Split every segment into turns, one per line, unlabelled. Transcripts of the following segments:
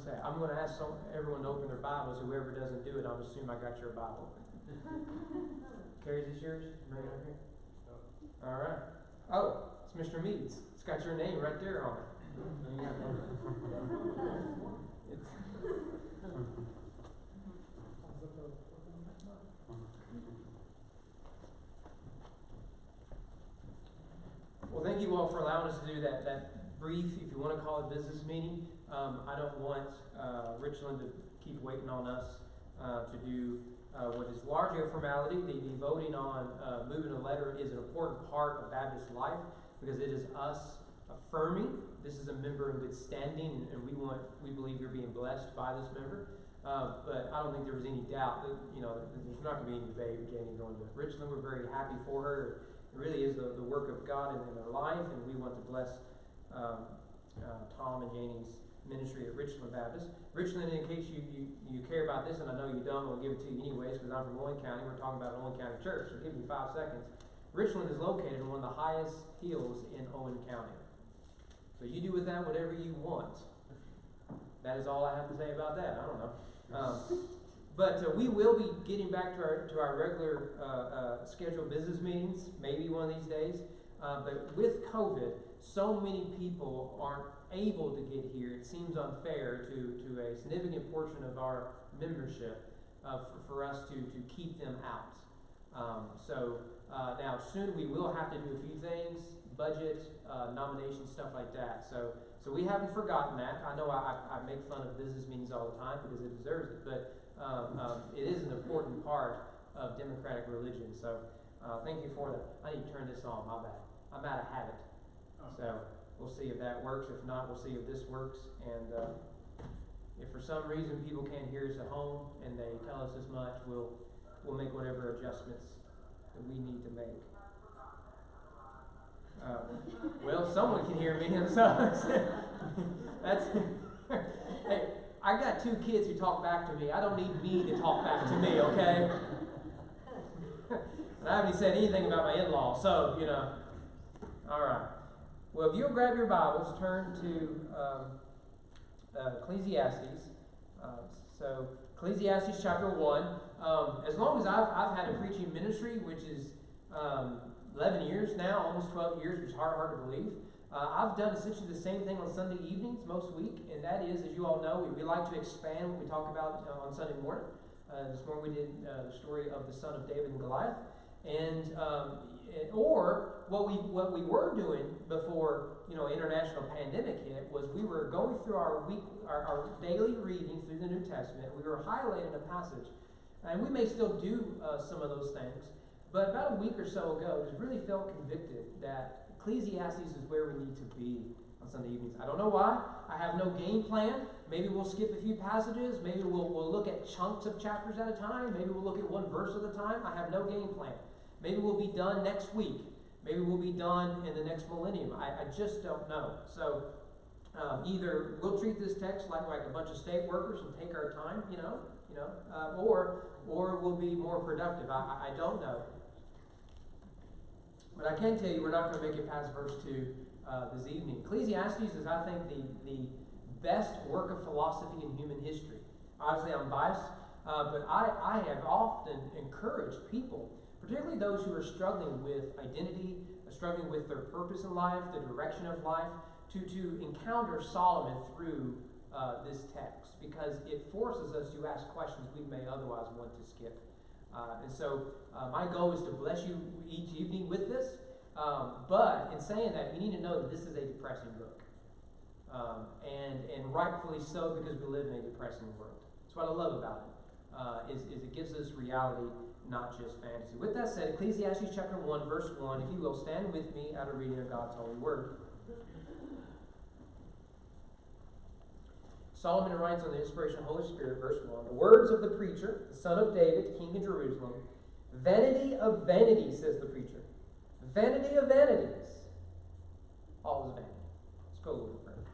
say, I'm going to ask everyone to open their Bibles. Whoever doesn't do it, I'll assume I got your Bible. Carrie, is this yours? Right over here? All right. Oh, it's Mr. Meads. It's got your name right there on it. Well, thank you all for allowing us to do that brief, if you want to call it, business meeting. I don't want Richland to keep waiting on us to do what is largely a formality. The voting on moving a letter is an important part of Baptist life because it is us affirming this is a member in good standing, and we believe you're being blessed by this member. But I don't think there was any doubt that there's not going to be any debate with Janie going to Richland. We're very happy for her. It really is the work of God in their life, and we want to bless Tom and Janie's ministry at Richland Baptist. Richland, in case you care about this, and I know you don't, we'll give it to you anyways because I'm from Owen County. We're talking about Owen County Church, so give me 5 seconds. Richland is located on one of the highest hills in Owen County. So you do with that whatever you want. That is all I have to say about that. I don't know. But we will be getting back to our regular scheduled business meetings, maybe one of these days. But with COVID, so many people aren't able to get here. It seems unfair to a significant portion of our membership for us to keep them out. So now soon we will have to do a few things, budget, nominations, stuff like that. So we haven't forgotten that. I know I make fun of business meetings all the time because it deserves it, but it is an important part of democratic religion. So thank you for that. I need to turn this on, my bad. I'm out of habit. So we'll see if that works. If not, we'll see if this works. And if for some reason people can't hear us at home and they tell us as much, we'll make whatever adjustments that we need to make. Well, someone can hear me, so that's. Hey, I got 2 kids who talk back to me. I don't need me to talk back to me, okay? And I haven't even said anything about my in-laws, so All right. Well, if you'll grab your Bibles, turn to Ecclesiastes. So Ecclesiastes chapter 1. As long as I've had a preaching ministry, which is 11 years now, almost 12 years, which is hard to believe. I've done essentially the same thing on Sunday evenings most week, and that is, as you all know, we like to expand what we talk about on Sunday morning. This morning we did the story of the son of David and Goliath, and or what we were doing before international pandemic hit was we were going through our daily reading through the New Testament. We were highlighting a passage, and we may still do some of those things. But about a week or so ago, I just really felt convicted that Ecclesiastes is where we need to be on Sunday evenings. I don't know why. I have no game plan. Maybe we'll skip a few passages. Maybe we'll look at chunks of chapters at a time. Maybe we'll look at one verse at a time. I have no game plan. Maybe we'll be done next week. Maybe we'll be done in the next millennium. I just don't know. So either we'll treat this text like a bunch of state workers and take our time, or we'll be more productive. I don't know. But I can tell you we're not going to make it past verse 2 this evening. Ecclesiastes is, I think, the best work of philosophy in human history. Obviously, I'm biased, but I have often encouraged people, particularly those who are struggling with identity, struggling with their purpose in life, the direction of life, to encounter Solomon through this text, because it forces us to ask questions we may otherwise want to skip. And so my goal is to bless you each evening with this. But in saying that, you need to know that this is a depressing book. And rightfully so, because we live in a depressing world. That's what I love about it, is it gives us reality, not just fantasy. With that said, Ecclesiastes chapter 1, verse 1, if you will, stand with me out of reading of God's holy word. Solomon writes on the inspiration of the Holy Spirit, verse 1, the words of the preacher, the son of David, king of Jerusalem. Vanity of vanities, says the preacher. Vanity of vanities. All is vanity. Let's go a little further.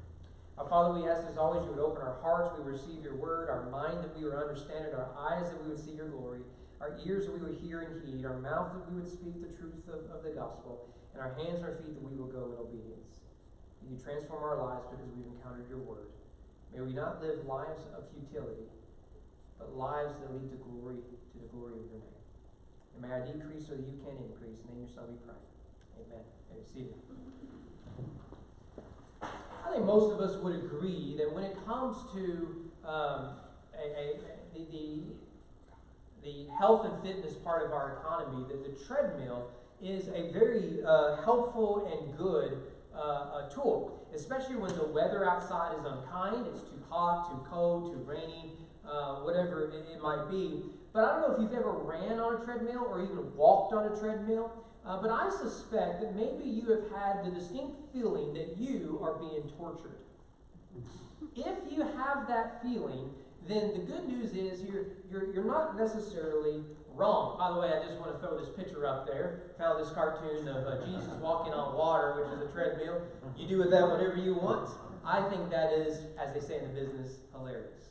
Our Father, we ask as always you would open our hearts, we would receive your word, our mind that we would understand it, our eyes that we would see your glory, our ears that we would hear and heed, our mouth that we would speak the truth of the gospel, and our hands and our feet that we will go in obedience. May you transform our lives because we've encountered your word. May we not live lives of futility, but lives that lead to the glory of your name. And may I decrease so that you can increase. In your Son we pray. Amen. And receive it. I think most of us would agree that when it comes to the health and fitness part of our economy, that the treadmill is a very helpful and good tool, especially when the weather outside is unkind, it's too hot, too cold, too rainy, whatever it might be. But I don't know if you've ever ran on a treadmill or even walked on a treadmill, but I suspect that maybe you have had the distinct feeling that you are being tortured. If you have that feeling, then the good news is you're not necessarily wrong. By the way, I just want to throw this picture up there. Found this cartoon of Jesus walking on water, which is a treadmill. You do with that whatever you want. I think that is, as they say in the business, hilarious.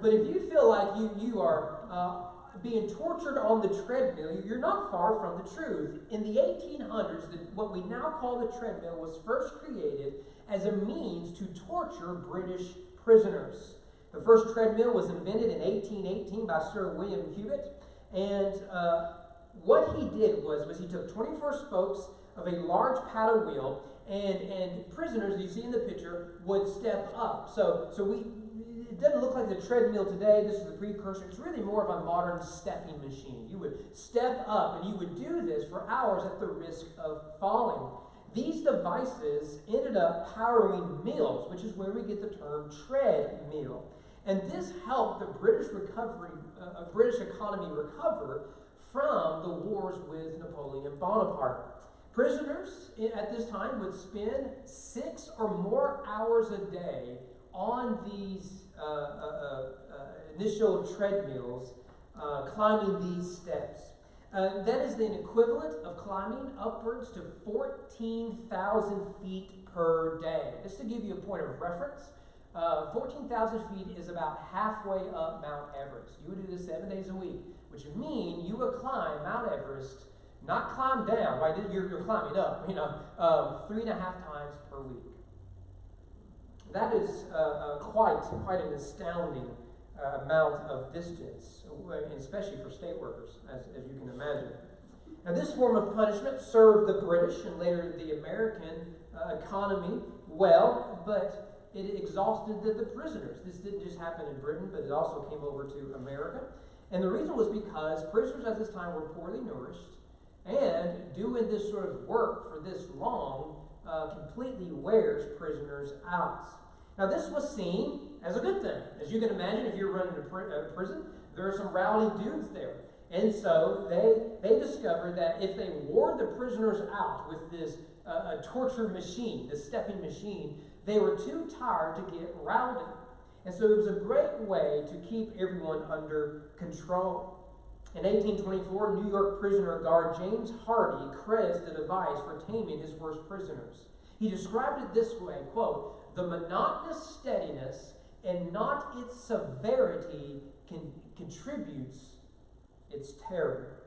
But if you feel like you are being tortured on the treadmill, you're not far from the truth. In the 1800s, what we now call the treadmill was first created as a means to torture British prisoners. The first treadmill was invented in 1818 by Sir William Cubitt, and what he did was he took 24 spokes of a large paddle wheel, and prisoners, as you see in the picture, would step up. It doesn't look like the treadmill today. This is the precursor. It's really more of a modern stepping machine. You would step up, and you would do this for hours at the risk of falling. These devices ended up powering mills, which is where we get the term treadmill. And this helped the British economy recover from the wars with Napoleon Bonaparte. Prisoners at this time would spend 6 or more hours a day on these initial treadmills, climbing these steps. That is the equivalent of climbing upwards to 14,000 feet per day. Just to give you a point of reference, 14,000 feet is about halfway up Mount Everest. You would do this 7 days a week, which would mean you would climb Mount Everest, not climb down, right? You're climbing up, 3.5 times per week. That is quite an astounding amount of distance, especially for state workers, as you can imagine. Now, this form of punishment served the British and later the American economy well, but it exhausted the prisoners. This didn't just happen in Britain, but it also came over to America. And the reason was because prisoners at this time were poorly nourished, and doing this sort of work for this long completely wears prisoners out. Now, this was seen as a good thing. As you can imagine, if you're running a prison, there are some rowdy dudes there. And so they discovered that if they wore the prisoners out with this torture machine, this stepping machine, they were too tired to get rowdy. And so it was a great way to keep everyone under control. In 1824, New York prisoner guard James Hardy credits the device for taming his worst prisoners. He described it this way, quote, "The monotonous steadiness and not its severity contributes its terror."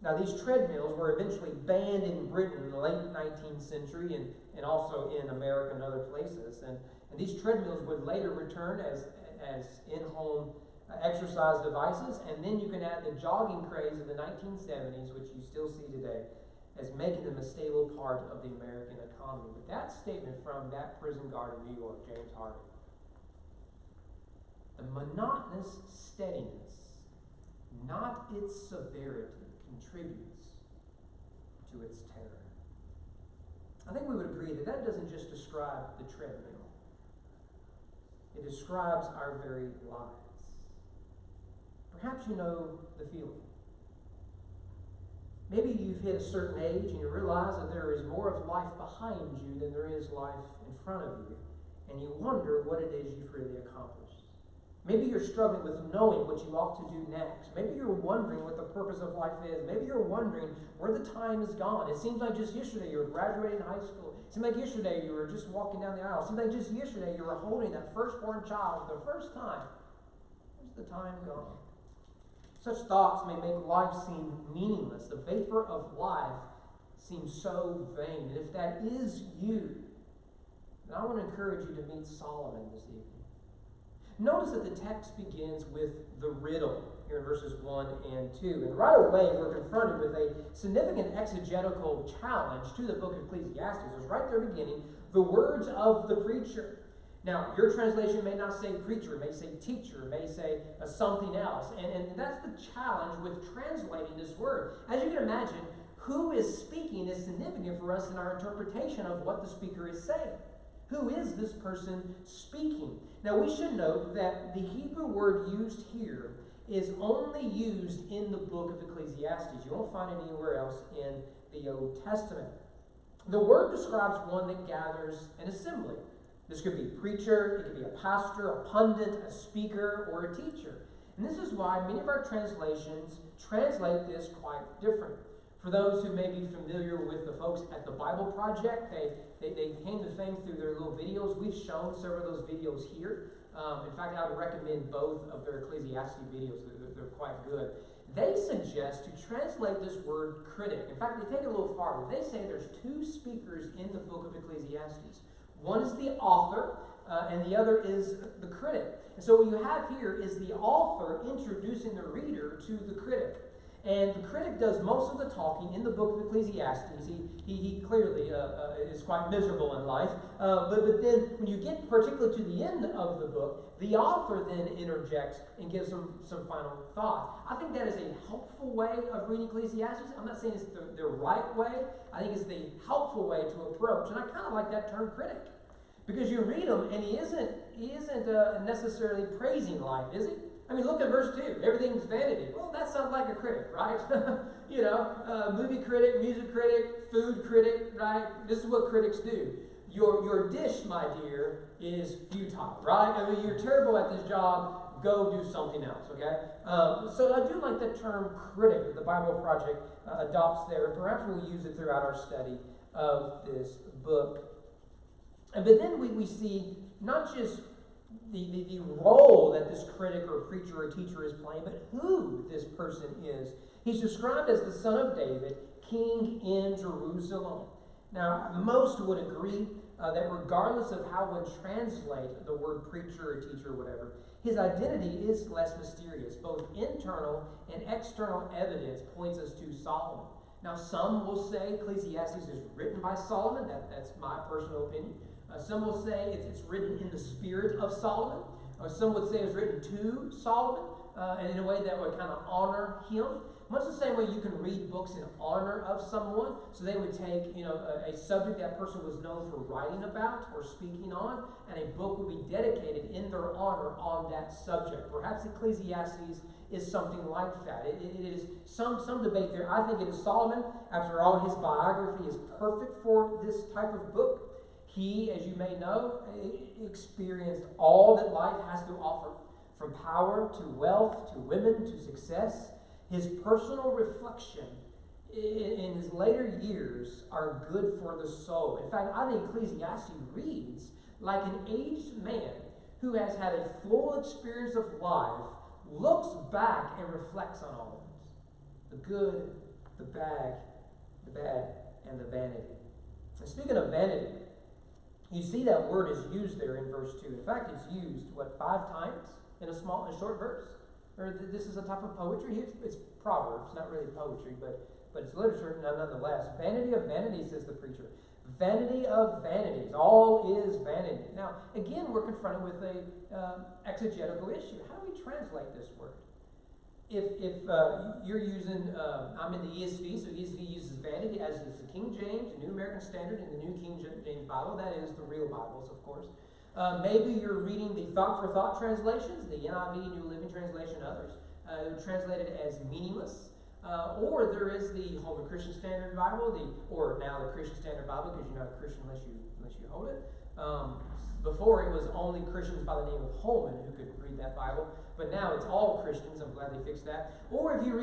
Now, these treadmills were eventually banned in Britain in the late 19th century and also in America and other places. And these treadmills would later return as in-home exercise devices. And then you can add the jogging craze of the 1970s, which you still see today, as making them a stable part of the American economy. But that statement from that prison guard in New York, James Hardy, the monotonous steadiness, not its severity, contributes to its terror. I think we would agree that that doesn't just describe the treadmill. It describes our very lives. Perhaps you know the feeling. Maybe you've hit a certain age and you realize that there is more of life behind you than there is life in front of you, and you wonder what it is you've really accomplished. Maybe you're struggling with knowing what you ought to do next. Maybe you're wondering what the purpose of life is. Maybe you're wondering where the time is gone. It seems like just yesterday you were graduating high school. It seemed like yesterday you were just walking down the aisle. It seemed like just yesterday you were holding that firstborn child for the first time. Where's the time gone? Such thoughts may make life seem meaningless. The vapor of life seems so vain. And if that is you, And I want to encourage you to meet Solomon this evening. Notice that the text begins with the riddle here in verses 1 and 2. And right away, we're confronted with a significant exegetical challenge to the book of Ecclesiastes. It's right there beginning, the words of the preacher. Now, your translation may not say preacher, it may say teacher, it may say something else. And that's the challenge with translating this word. As you can imagine, who is speaking is significant for us in our interpretation of what the speaker is saying. Who is this person speaking? Now, we should note that the Hebrew word used here is only used in the book of Ecclesiastes. You won't find it anywhere else in the Old Testament. The word describes one that gathers an assembly. This could be a preacher, it could be a pastor, a pundit, a speaker, or a teacher. And this is why many of our translations translate this quite different. For those who may be familiar with the folks at the Bible Project, they came to fame through their little videos. We've shown several of those videos here. In fact, I would recommend both of their Ecclesiastes videos. They're quite good. They suggest to translate this word critic. In fact, they take it a little farther. They say there's two speakers in the book of Ecclesiastes. One is the author, and the other is the critic. And so what you have here is the author introducing the reader to the critic. And the critic does most of the talking in the book of Ecclesiastes. He clearly is quite miserable in life. But then when you get particularly to the end of the book, the author then interjects and gives some final thoughts. I think that is a helpful way of reading Ecclesiastes. I'm not saying it's the right way. I think it's the helpful way to approach. And I kind of like that term critic. Because you read him and he isn't necessarily praising life, is he? I mean, look at verse 2. Everything's vanity. Well, that sounds like a critic, right? Movie critic, music critic, food critic, right? This is what critics do. Your dish, my dear, is futile, right? I mean, you're terrible at this job. Go do something else, okay? So I do like the term critic that the Bible Project adopts there. Perhaps we'll use it throughout our study of this book. But then we see not just the role that this critic or preacher or teacher is playing, but who this person is. He's described as the son of David, king in Jerusalem. Now, most would agree that regardless of how one translate the word preacher or teacher or whatever, his identity is less mysterious. Both internal and external evidence points us to Solomon. Now, some will say Ecclesiastes is written by Solomon. That's my personal opinion. Some will say it's written in the spirit of Solomon. Some would say it's written to Solomon, and in a way that would kind of honor him. Much the same way you can read books in honor of someone. So they would take, a subject that person was known for writing about or speaking on, and a book would be dedicated in their honor on that subject. Perhaps Ecclesiastes is something like that. It is some debate there. I think it is Solomon. After all, his biography is perfect for this type of book. He, as you may know, experienced all that life has to offer, from power to wealth to women to success. His personal reflection in his later years are good for the soul. In fact, I think Ecclesiastes reads like an aged man who has had a full experience of life, looks back and reflects on all of this. The good, the bad, and the vanity. And speaking of vanity, you see that word is used there in verse 2. In fact, it's used, 5 times in a short verse? Or this is a type of poetry? It's proverbs, not really poetry, but it's literature nonetheless. Vanity of vanities, says the preacher. Vanity of vanities. All is vanity. Now, again, we're confronted with a exegetical issue. How do we translate this word? If you're using, I'm in the ESV, so ESV uses vanity, as is the King James, the New American Standard, and the New King James Bible. That is the real Bibles, of course. Maybe you're reading the Thought for Thought translations, the NIV, New Living Translation, others. Translated as meaningless. Or there is the Holman Christian Standard Bible, or now the Christian Standard Bible, because you're not a Christian unless you hold it. Before, it was only Christians by the name of Holman who could read that Bible, but now it's all Christians. I'm glad they fixed that. Or if you're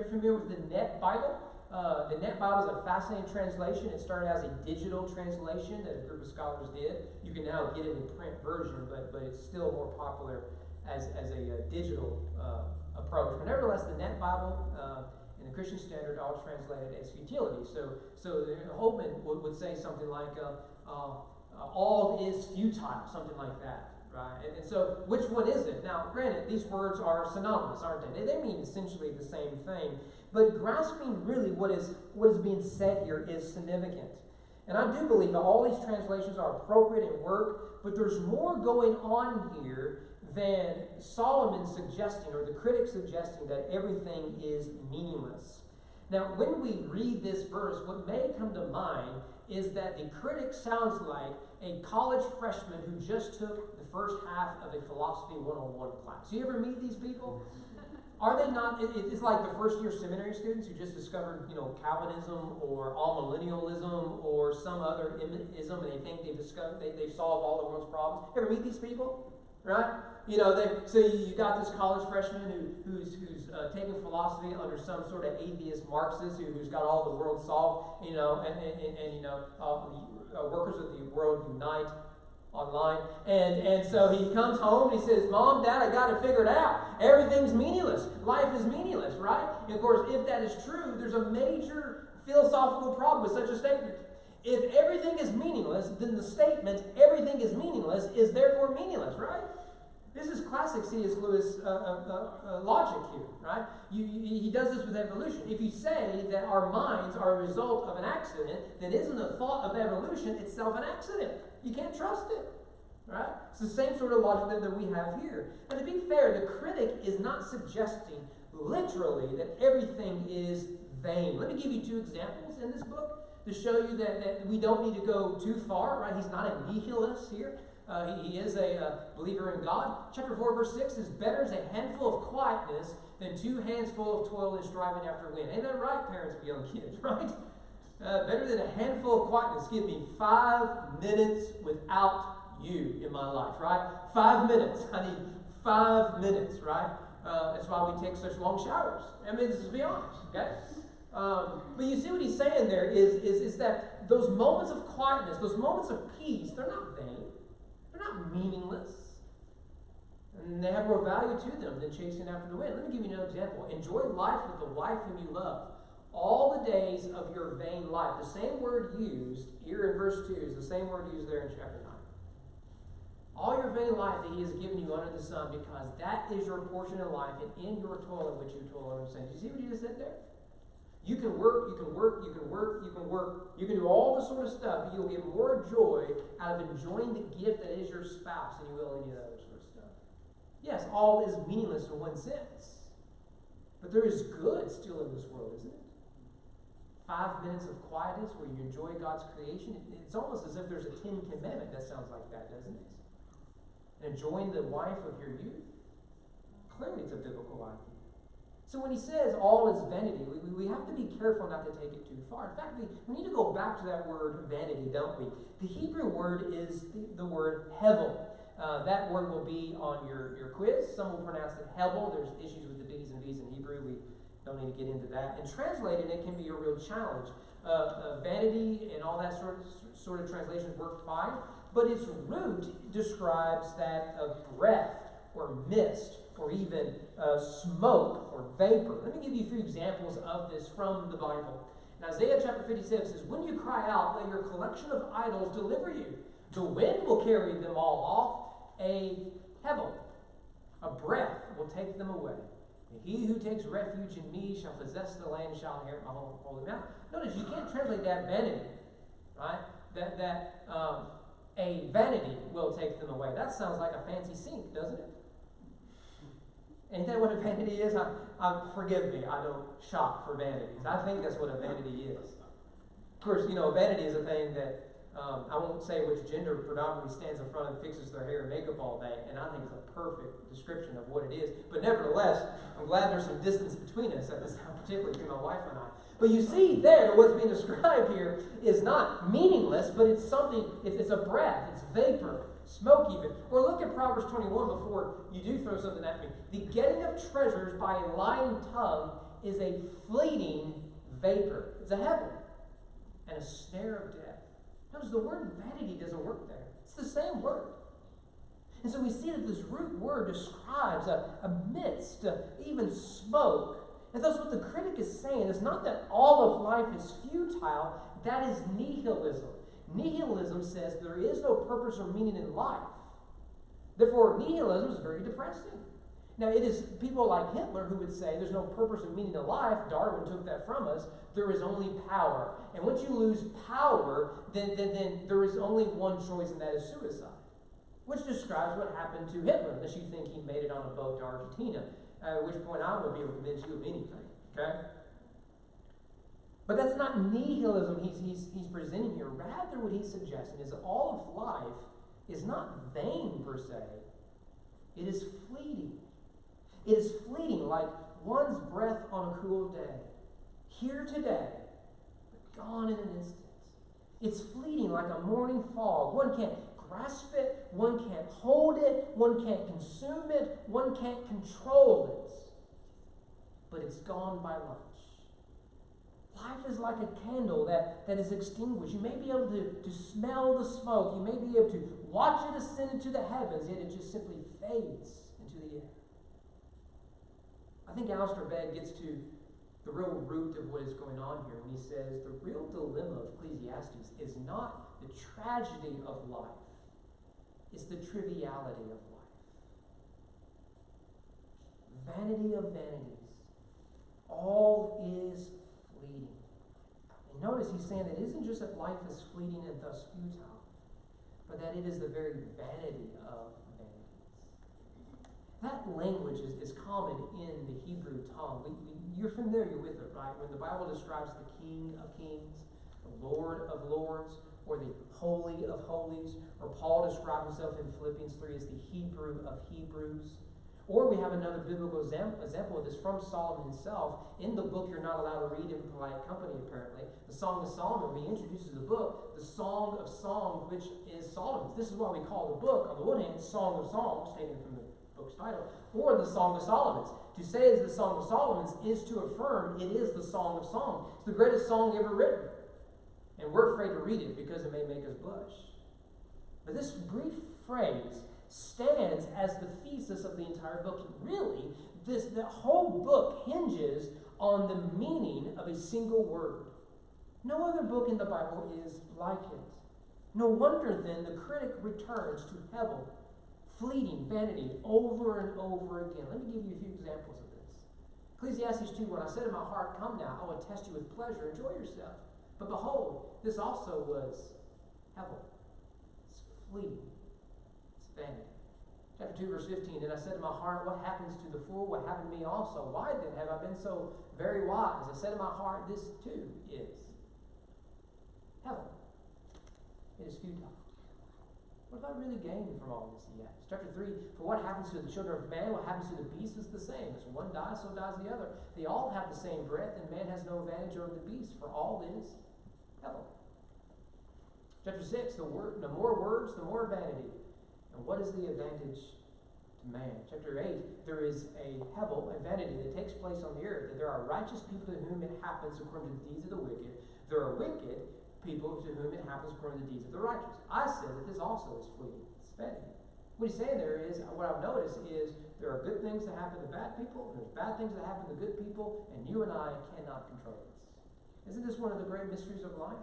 familiar with the Net Bible, the Net Bible is a fascinating translation. It started as a digital translation that a group of scholars did. You can now get it in print version, but it's still more popular as a digital approach. But nevertheless, the Net Bible and the Christian Standard are all translated as futility. So Holman would say something like, all is futile, something like that, right? And so, which one is it? Now, granted, these words are synonymous, aren't they? They mean essentially the same thing, but grasping really what is being said here is significant. And I do believe that all these translations are appropriate and work, but there's more going on here than Solomon suggesting, or the critics suggesting, that everything is meaningless. Now, when we read this verse, what may come to mind is that the critic sounds like a college freshman who just took the first half of a philosophy 101 class. You ever meet these people? Are they not? It's like the first year seminary students who just discovered, Calvinism or amillennialism or some other ism, and they think they've solved all the world's problems. Ever meet these people? Right? So you got this college freshman who's taking philosophy under some sort of atheist Marxist who's got all the world solved, Workers of the World Unite online. And so he comes home and he says, Mom, Dad, I got it figured out. Everything's meaningless. Life is meaningless, right? And of course, if that is true, there's a major philosophical problem with such a statement. If everything is meaningless, then the statement, everything is meaningless, is therefore meaningless, right? This is classic C.S. Lewis logic here, right? He does this with evolution. If you say that our minds are a result of an accident, then isn't the thought of evolution itself an accident? You can't trust it, right? It's the same sort of logic that we have here. And to be fair, the critic is not suggesting literally that everything is vain. Let me give you 2 examples in this book to show you that we don't need to go too far, right? He's not a nihilist here. He is a believer in God. Chapter 4, verse 6 is, better is a handful of quietness than 2 hands full of toil and striving after wind. Ain't that right, parents of young kids, right? Better than a handful of quietness. Give me 5 minutes without you in my life, right? 5 minutes. I need 5 minutes, right? That's why we take such long showers. I mean, let's be honest, okay? But you see what he's saying there is that those moments of quietness, those moments of peace, they're not vain. They're not meaningless. And they have more value to them than chasing after the wind. Let me give you another example. Enjoy life with the wife whom you love all the days of your vain life. The same word used here in verse 2 is the same word used there in chapter 9. All your vain life that he has given you under the sun, because that is your portion in life, and in your toil in which you toil under the sun. Do you see what he just said there? You can work, you can work, you can work, you can work. You can do all this sort of stuff, but you'll get more joy out of enjoying the gift that is your spouse than you will any other sort of stuff. Yes, all is meaningless in one sense. But there is good still in this world, isn't it? 5 minutes of quietness where you enjoy God's creation. It's almost as if there's a 10 commandment that sounds like that, doesn't it? And enjoying the wife of your youth. Clearly it's a biblical idea. So when he says all is vanity, we have to be careful not to take it too far. In fact, we need to go back to that word vanity, don't we? The Hebrew word is the word hevel. That word will be on your quiz. Some will pronounce it hevel. There's issues with the B's and V's in Hebrew. We don't need to get into that. And translating it can be a real challenge. Vanity and all that sort of translations work fine, but its root describes that of breath or mist, or even smoke or vapor. Let me give you 3 examples of this from the Bible. In Isaiah chapter 57 says, when you cry out, let your collection of idols deliver you. The wind will carry them all off. A hevel, a breath, will take them away. And he who takes refuge in me shall possess the land, shall inherit my holy mountain. Notice, you can't translate that vanity, right? That a vanity will take them away. That sounds like a fancy sink, doesn't it? Ain't that what a vanity is? Forgive me, I don't shop for vanities. I think that's what a vanity is. Of course, vanity is a thing that I won't say which gender predominantly stands in front and fixes their hair and makeup all day, and I think it's a perfect description of what it is. But nevertheless, I'm glad there's some distance between us at this time, particularly between my wife and I. But you see there, what's being described here is not meaningless, but it's something, it's a breath, it's vapor, smoke even. Or look at Proverbs 21 before you do throw something at me. The getting of treasures by a lying tongue is a fleeting vapor. It's a heaven and a snare of death. Notice the word vanity doesn't work there. It's the same word. And so we see that this root word describes a mist, even smoke. And thus what the critic is saying is not that all of life is futile. That is nihilism. Nihilism says there is no purpose or meaning in life. Therefore, nihilism is very depressing. Now, it is people like Hitler who would say there's no purpose or meaning in life. Darwin took that from us. There is only power. And once you lose power, then there is only one choice, and that is suicide. Which describes what happened to Hitler, unless you think he made it on a boat to Argentina, at which point I won't be able to convince you of anything. Okay? But that's not nihilism he's presenting here. Rather, what he's suggesting is that all of life is not vain per se. It is fleeting. It is fleeting like one's breath on a cool day. Here today, but gone in an instant. It's fleeting like a morning fog. One can't grasp it. One can't hold it. One can't consume it. One can't control it. But it's gone by lunch. Life is like a candle that is extinguished. You may be able to smell the smoke. You may be able to watch it ascend into the heavens, yet it just simply fades into the air. I think Alistair Begg gets to the real root of what is going on here when he says the real dilemma of Ecclesiastes is not the tragedy of life, it's the triviality of life. Vanity of vanities. All is fleeting. And notice he's saying that it isn't just that life is fleeting and thus futile, but that it is the very vanity of vanities. That language is common in the Hebrew tongue. You're familiar with it, right? When the Bible describes the King of Kings, the Lord of Lords, or the Holy of Holies, or Paul describes himself in Philippians 3 as the Hebrew of Hebrews. Or we have another biblical example of this from Solomon himself. In the book you're not allowed to read in polite company, apparently. The Song of Solomon, when he introduces the book, the Song of Songs, which is Solomon's. This is why we call the book, on the one hand, Song of Songs, taken from the book's title, or the Song of Solomon's. To say it's the Song of Solomon's is to affirm it is the Song of Songs. It's the greatest song ever written. And we're afraid to read it because it may make us blush. But this brief phrase stands as the thesis of the entire book. Really, the whole book hinges on the meaning of a single word. No other book in the Bible is like it. No wonder then the critic returns to Hevel, fleeting vanity, over and over again. Let me give you a few examples of this. Ecclesiastes 2:1, I said in my heart, come now, I will test you with pleasure, enjoy yourself. But behold, this also was Hevel. It's fleeting. Vanity. Chapter 2, verse 15, and I said in my heart, what happens to the fool? What happened to me also? Why then have I been so very wise? I said in my heart, this too is heaven. It is futile. What have I really gained from all this? He asks. Chapter 3, for what happens to the children of man? What happens to the beast is the same. As one dies, so dies the other. They all have the same breath, and man has no advantage over the beast, for all is heaven. Chapter 6, the more words, the more vanity. And what is the advantage to man? Chapter 8, there is a hevel, a vanity that takes place on the earth. That there are righteous people to whom it happens according to the deeds of the wicked. There are wicked people to whom it happens according to the deeds of the righteous. I said that this also is fleeting. It's vanity. What he's saying there is, what I've noticed is, there are good things that happen to bad people, and there's bad things that happen to good people, and you and I cannot control this. Isn't this one of the great mysteries of life?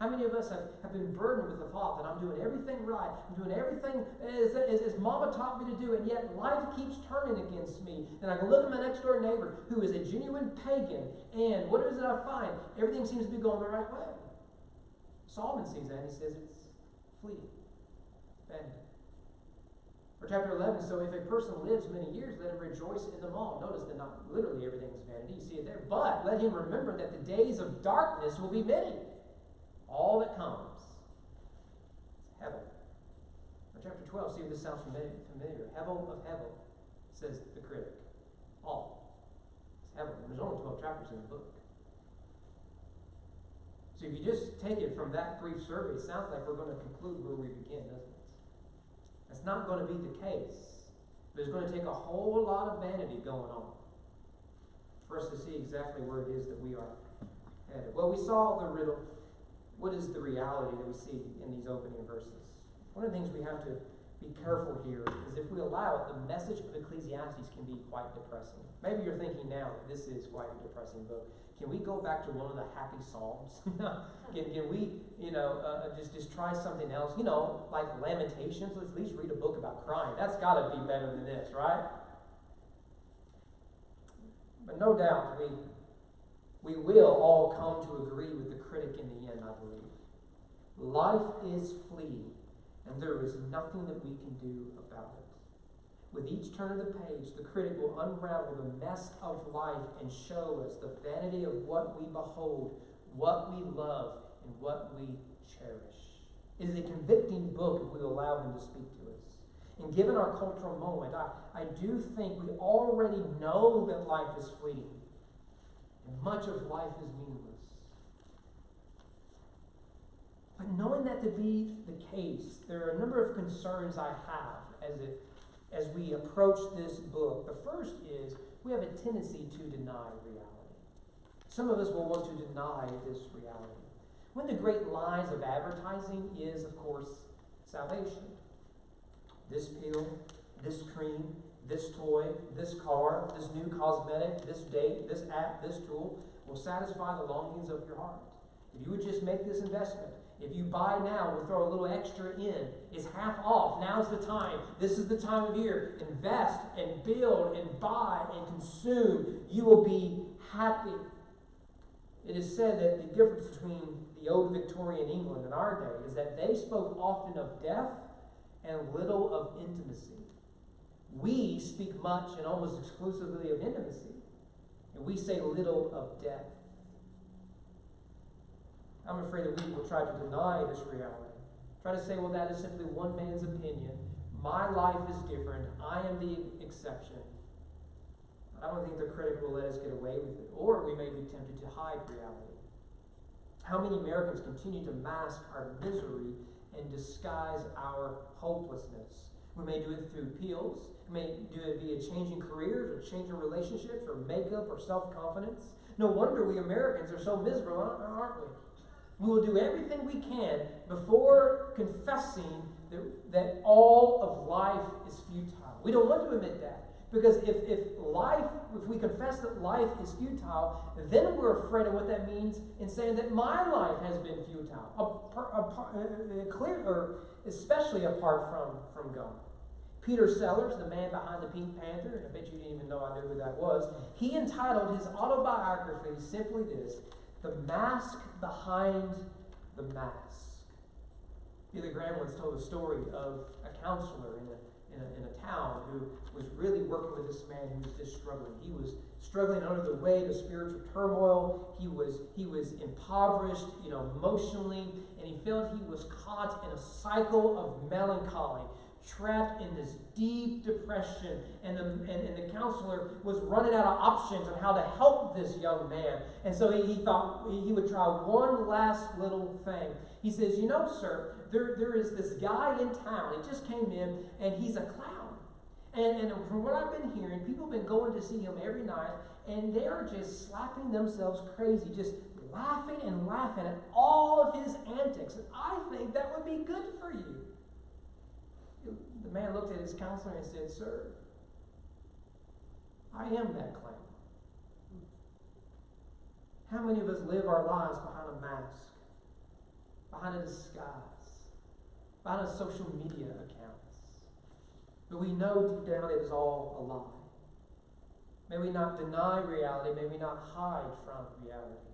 How many of us have been burdened with the thought that I'm doing everything right, I'm doing everything as Mama taught me to do, and yet life keeps turning against me. And I can look at my next door neighbor who is a genuine pagan, and what is it I find? Everything seems to be going the right way. Solomon sees that and he says it's fleeting. Vanity. Or chapter 11, so if a person lives many years, let him rejoice in them all. Notice that not literally everything is vanity, you see it there. But let him remember that the days of darkness will be many. All that comes is heaven. Or chapter 12, see if this sounds familiar. Hevel of Hevel, says the critic. All. It's heaven. There's only 12 chapters in the book. So if you just take it from that brief survey, it sounds like we're going to conclude where we begin, doesn't it? That's not going to be the case. There's going to take a whole lot of vanity going on for us to see exactly where it is that we are headed. Well, we saw the riddle. What is the reality that we see in these opening verses? One of the things we have to be careful here, because if we allow it, the message of Ecclesiastes can be quite depressing. Maybe you're thinking now that this is quite a depressing book. Can we go back to one of the happy Psalms? can we, just try something else? Like Lamentations. Let's at least read a book about crying. That's got to be better than this, right? But no doubt, we will all come to agree with the critic in the end, I believe. Life is fleeting, and there is nothing that we can do about it. With each turn of the page, the critic will unravel the mess of life and show us the vanity of what we behold, what we love, and what we cherish. It is a convicting book if we allow him to speak to us. And given our cultural moment, I do think we already know that life is fleeting, and much of life is meaningless. But knowing that to be the case, there are a number of concerns I have as we approach this book. The first is we have a tendency to deny reality. Some of us will want to deny this reality. One of the great lies of advertising is, of course, salvation. This pill, this cream, this toy, this car, this new cosmetic, this date, this app, this tool will satisfy the longings of your heart. If you would just make this investment, if you buy now, we'll throw a little extra in. It's half off. Now's the time. This is the time of year. Invest and build and buy and consume. You will be happy. It is said that the difference between the old Victorian England and our day is that they spoke often of death and little of intimacy. We speak much and almost exclusively of intimacy, and we say little of death. I'm afraid that we will try to deny this reality. Try to say, well, that is simply one man's opinion. My life is different. I am the exception. I don't think the critic will let us get away with it. Or we may be tempted to hide reality. How many Americans continue to mask our misery and disguise our hopelessness? We may do it through pills. We may do it via changing careers or changing relationships or makeup or self-confidence. No wonder we Americans are so miserable, aren't we? We will do everything we can before confessing that all of life is futile. We don't want to admit that. Because if we confess that life is futile, then we're afraid of what that means in saying that my life has been futile, especially apart from God. Peter Sellers, the man behind the Pink Panther, and I bet you didn't even know I knew who that was, he entitled his autobiography simply this: The Mask Behind the Mask. Billy Graham once told a story of a counselor in a town who was really working with this man who was just struggling. He was struggling under the weight of spiritual turmoil. He was impoverished, emotionally, and he felt he was caught in a cycle of melancholy, trapped in this deep depression, and the counselor was running out of options on how to help this young man. And so he thought he would try one last little thing. He says, sir, there is this guy in town. He just came in, and he's a clown. And from what I've been hearing, people have been going to see him every night, and they are just slapping themselves crazy, just laughing and laughing at all of his antics. And I think that would be good for you. The man looked at his counselor and said, Sir, I am that clown. How many of us live our lives behind a mask, behind a disguise, behind a social media accounts? But we know deep down it is all a lie. May we not deny reality. May we not hide from reality.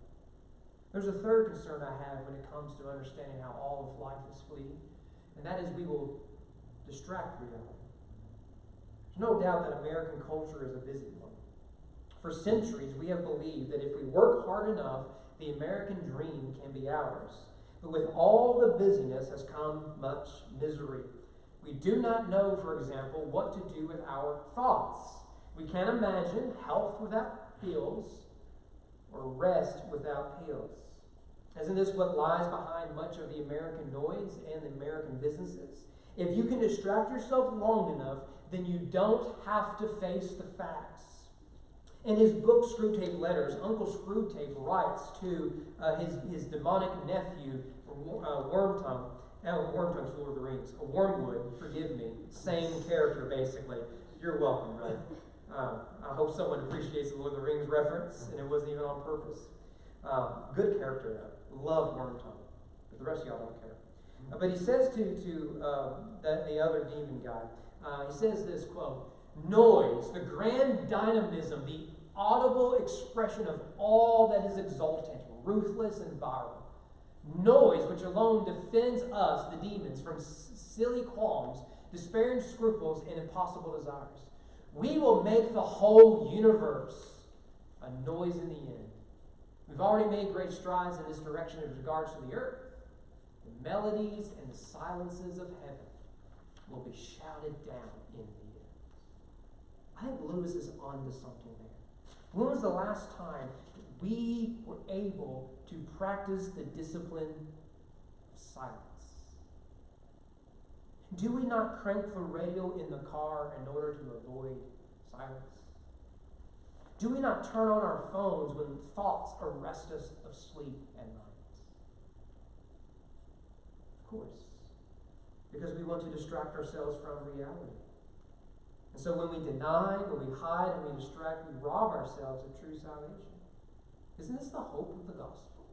There's a third concern I have when it comes to understanding how all of life is fleeting, and that is we will distract reality. There's no doubt that American culture is a busy one. For centuries, we have believed that if we work hard enough, the American dream can be ours. But with all the busyness has come much misery. We do not know, for example, what to do with our thoughts. We can't imagine health without pills or rest without pills. Isn't this what lies behind much of the American noise and the American businesses? If you can distract yourself long enough, then you don't have to face the facts. In his book, Screwtape Letters, Uncle Screwtape writes to his demonic nephew, Wormtongue, Wormtongue's Lord of the Rings. A Wormwood, forgive me, same character basically. You're welcome, right? I hope someone appreciates the Lord of the Rings reference, and it wasn't even on purpose. Good character though. Love Wormtongue, but the rest of y'all don't care. But he says to the other demon guy, he says this quote: "Noise, the grand dynamism, the audible expression of all that is exultant, ruthless, and viral. Noise which alone defends us, the demons, from silly qualms, despairing scruples, and impossible desires. We will make the whole universe a noise in the end. We've already made great strides in this direction as regards to the earth. The melodies and the silences of heaven will be shouted down in the end." I think Lewis is onto something there. When was the last time we were able to practice the discipline of silence? Do we not crank the radio in the car in order to avoid silence? Do we not turn on our phones when thoughts arrest us of sleep at night? Of course, because we want to distract ourselves from reality. And so when we deny, when we hide, and we distract, we rob ourselves of true salvation. Isn't this the hope of the gospel?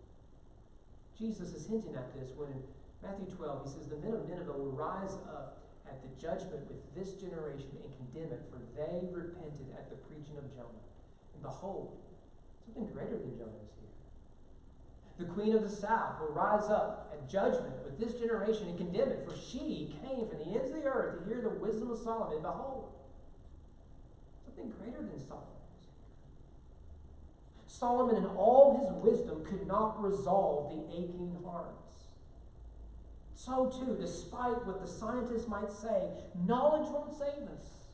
Jesus is hinting at this when in Matthew 12, he says, "The men of Nineveh will rise up at the judgment with this generation and condemn it, for they repented at the preaching of Jonah. And behold, something greater than Jonah is here. The queen of the south will rise up at judgment with this generation and condemn it, for she came from the ends of the earth to hear the wisdom of Solomon. And behold, something greater than Solomon is here. Solomon in all his wisdom could not resolve the aching hearts. So too, despite what the scientists might say, knowledge won't save us.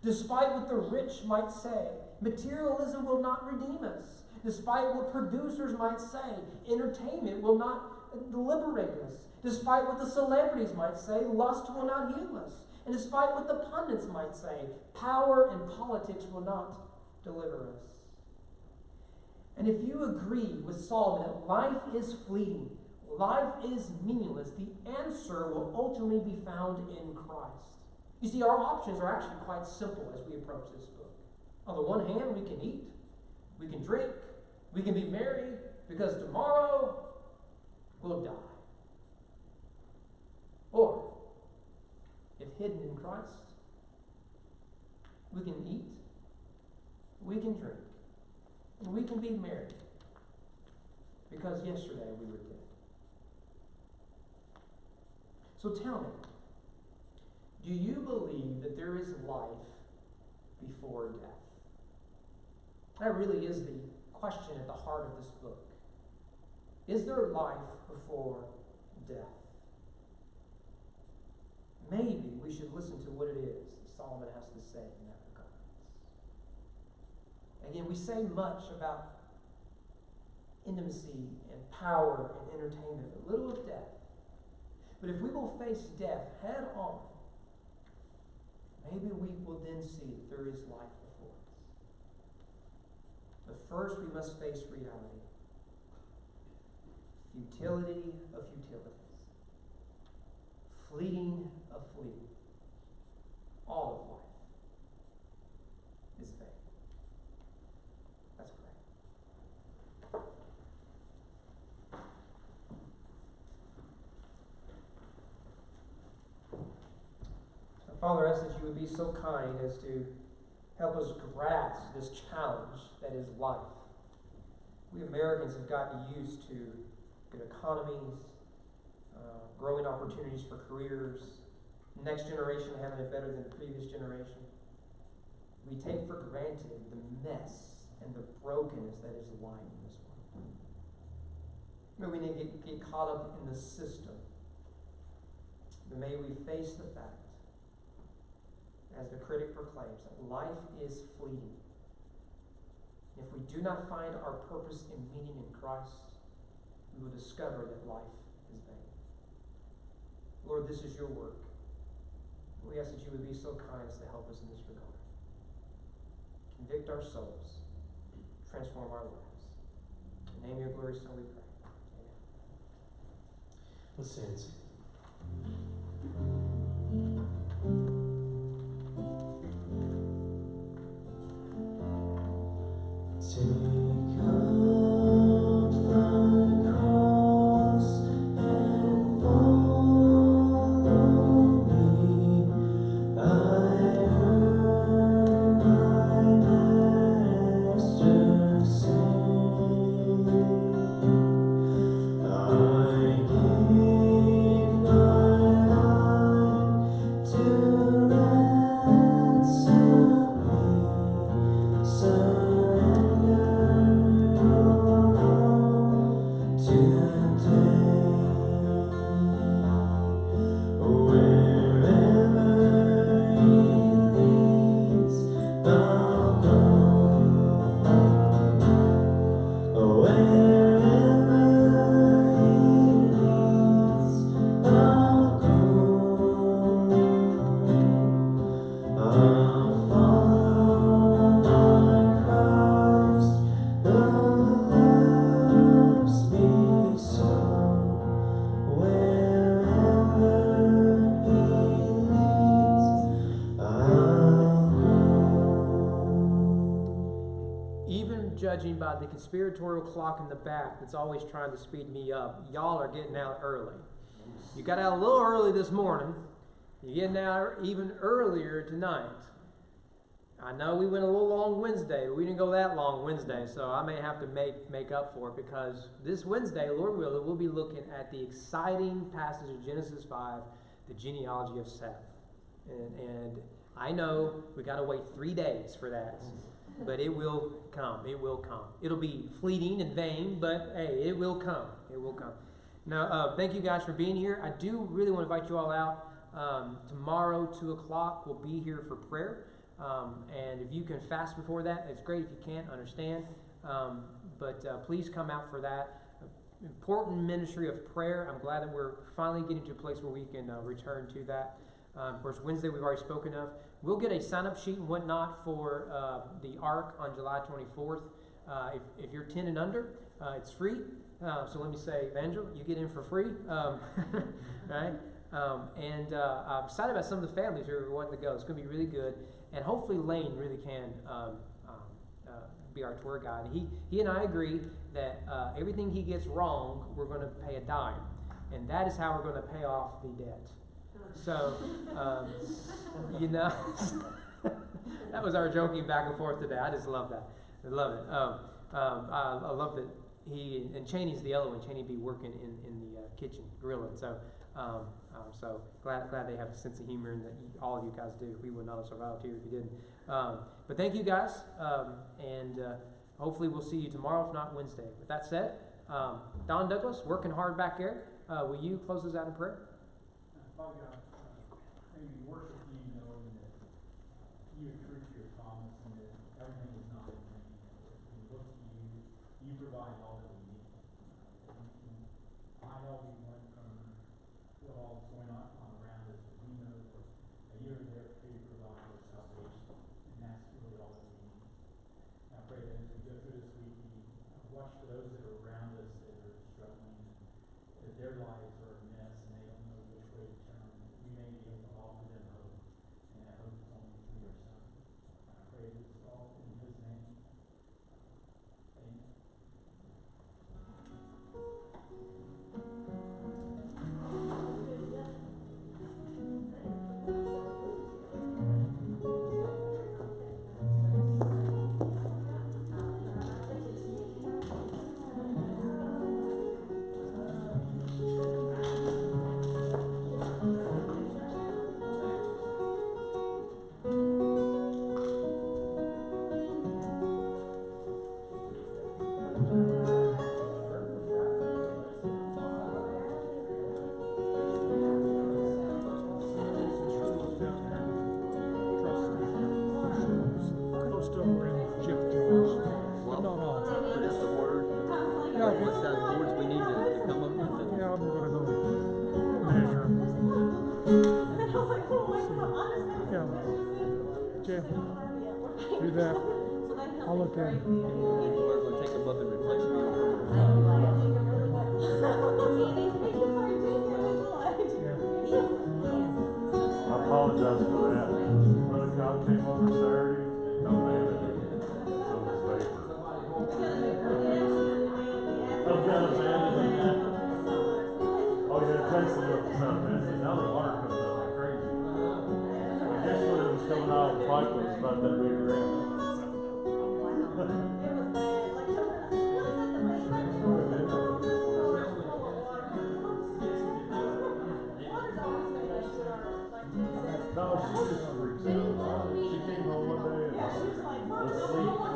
Despite what the rich might say, materialism will not redeem us. Despite what producers might say, entertainment will not liberate us. Despite what the celebrities might say, lust will not heal us. And despite what the pundits might say, power and politics will not deliver us. And if you agree with Solomon that life is fleeting, life is meaningless, the answer will ultimately be found in Christ. You see, our options are actually quite simple as we approach this book. On the one hand, we can eat, we can drink, we can be merry, because tomorrow we'll die. Or, if hidden in Christ, we can eat, we can drink, and we can be merry, because yesterday we were dead. So tell me, do you believe that there is life before death? That really is the question at the heart of this book. Is there life before death? Maybe we should listen to what it is that Solomon has to say in that regard. Again, we say much about intimacy and power and entertainment, but little of death. But if we will face death head on, maybe we will then see that there is life before us. But first we must face reality. Futility of futilities. Fleeting of fleeting. All of life is vain. Let's pray. Father, I ask that you would be so kind as to help us grasp this challenge that is life. We Americans have gotten used to good economies, growing opportunities for careers, next generation having it better than the previous generation. We take for granted the mess and the brokenness that is life in this world. May we not get caught up in the system, but may we face the fact, as the critic proclaims, that life is fleeting. If we do not find our purpose and meaning in Christ, we will discover that life is vain. Lord, this is your work. We ask that you would be so kind as to help us in this regard. Convict our souls. Transform our lives. In the name of your glorious Son we pray. Amen.
Let's stand.
Judging by the conspiratorial clock in the back that's always trying to speed me up, y'all are getting out early. You got out a little early this morning. You're getting out even earlier tonight. I know we went a little long Wednesday, but we didn't go that long Wednesday, so I may have to make up for it, because this Wednesday, Lord willing, we'll be looking at the exciting passage of Genesis 5, the genealogy of Seth. And I know we got to wait 3 days for that. But it will come. It will come. It'll be fleeting and vain, but hey, it will come. It will come. Now, thank you guys for being here. I do really want to invite you all out. Tomorrow, 2 o'clock, we'll be here for prayer. And if you can fast before that, it's great. If you can't, understand. But please come out for that. Important ministry of prayer. I'm glad that we're finally getting to a place where we can return to that. Of course, Wednesday we've already spoken of. We'll get a sign-up sheet and whatnot for the ARC on July 24th. If you're 10 and under, it's free. So let me say, Evangel, you get in for free. Right? And I'm excited about some of the families who are wanting to go. It's going to be really good. And hopefully Lane really can be our tour guide. He and I agree that everything he gets wrong, we're going to pay a dime. And that is how we're going to pay off the debt. So, that was our joking back and forth today. I just love that. I love it. I love that he, and Cheney's the other one. Cheney be working in the kitchen, grilling. So, so glad they have a sense of humor, and that all of you guys do. We would not have survived here if you didn't. But thank you guys, and hopefully we'll see you tomorrow, if not Wednesday. With that said, Don Douglas, working hard back there. Will you close us out in prayer?
Father God, may we worship you, knowing that you are true to your promise and that everything is not in vain. We look to you, you provide all that we need. We can hide all we want from all that's going on around us, but we know that you are there to provide our salvation, and that's really all that we need. I pray that as we go through this week, we watch for those that are around us that are struggling, that their lives are a mess and they don't know which way to turn. We may be able to offer them hope, and that hope is only through your Son. I pray this all in His name. Amen.
Do that. I'll look at it.
We're going to take them up and replace them.
Yeah.
Tesla was about this, and now the water comes up like crazy. I guess when it was coming out, the pipe was about that big around. No, she just freaks out about it. She came home one day and was asleep.